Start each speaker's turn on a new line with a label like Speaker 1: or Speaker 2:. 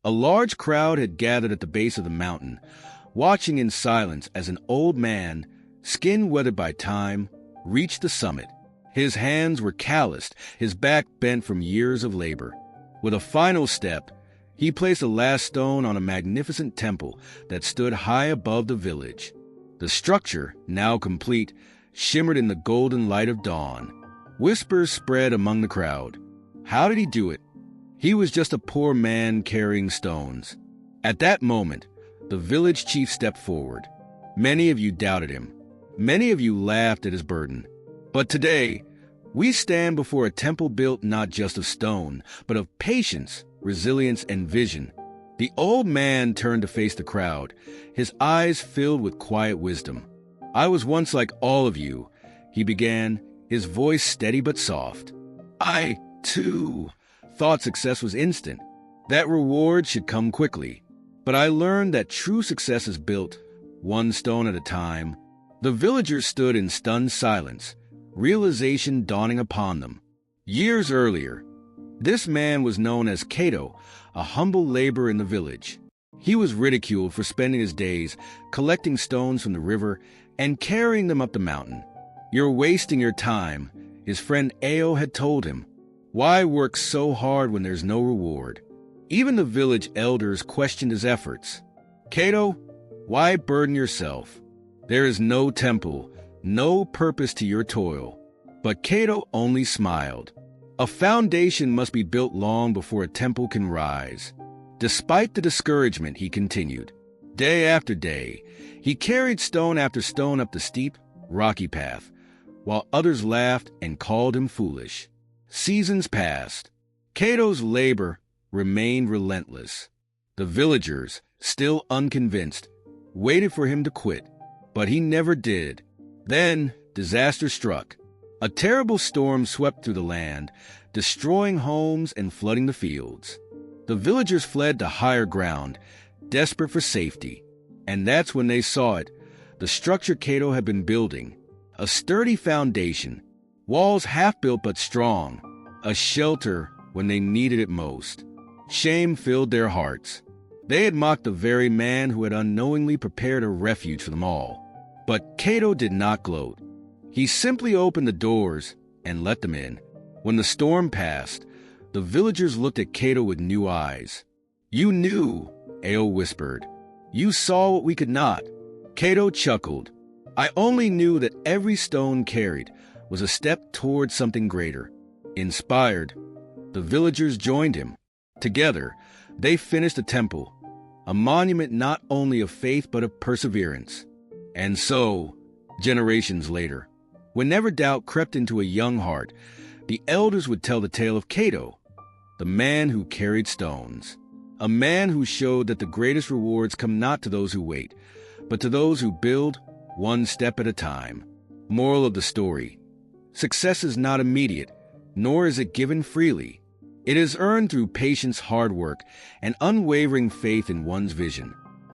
Speaker 1: A large crowd had gathered at the base of the mountain, watching in silence as an old man, skin weathered by time, reached the summit. His hands were calloused, his back bent from years of labor. With a final step, he placed the last stone on a magnificent temple that stood high above the village. The structure, now complete, shimmered in the golden light of dawn. Whispers spread among the crowd. How did he do it? He was just a poor man carrying stones. At that moment, the village chief stepped forward. Many of you doubted him. Many of you laughed at his burden. But today, we stand before a temple built not just of stone, but of patience, resilience, and vision. The old man turned to face the crowd, his eyes filled with quiet wisdom. I was once like all of you, he began, his voice steady but soft. I, too, thought success was instant, that reward should come quickly. But I learned that true success is built, one stone at a time. The villagers stood in stunned silence, realization dawning upon them. Years earlier, this man was known as Cato, a humble laborer in the village. He was ridiculed for spending his days collecting stones from the river and carrying them up the mountain. You're wasting your time, his friend Ao had told him. Why work so hard when there's no reward? Even the village elders questioned his efforts. Cato, why burden yourself? There is no temple, no purpose to your toil. But Cato only smiled. A foundation must be built long before a temple can rise. Despite the discouragement, he continued. Day after day, he carried stone after stone up the steep, rocky path, while others laughed and called him foolish. Seasons passed. Cato's labor remained relentless. The villagers, still unconvinced, waited for him to quit, but he never did. Then disaster struck. A terrible storm swept through the land, destroying homes and flooding the fields. The villagers fled to higher ground, desperate for safety. And that's when they saw it, the structure Cato had been building. A sturdy foundation, walls half-built but strong, a shelter when they needed it most. Shame filled their hearts. They had mocked the very man who had unknowingly prepared a refuge for them all. But Cato did not gloat. He simply opened the doors and let them in. When the storm passed, the villagers looked at Cato with new eyes. You knew, Ao whispered. You saw what we could not. Cato chuckled. I only knew that every stone carried was a step toward something greater. Inspired, the villagers joined him. Together, they finished the temple, a monument not only of faith but of perseverance. And so, generations later, whenever doubt crept into a young heart, the elders would tell the tale of Cato, the man who carried stones, a man who showed that the greatest rewards come not to those who wait, but to those who build one step at a time. Moral of the story: success is not immediate, nor is it given freely. It is earned through patience, hard work, and unwavering faith in one's vision.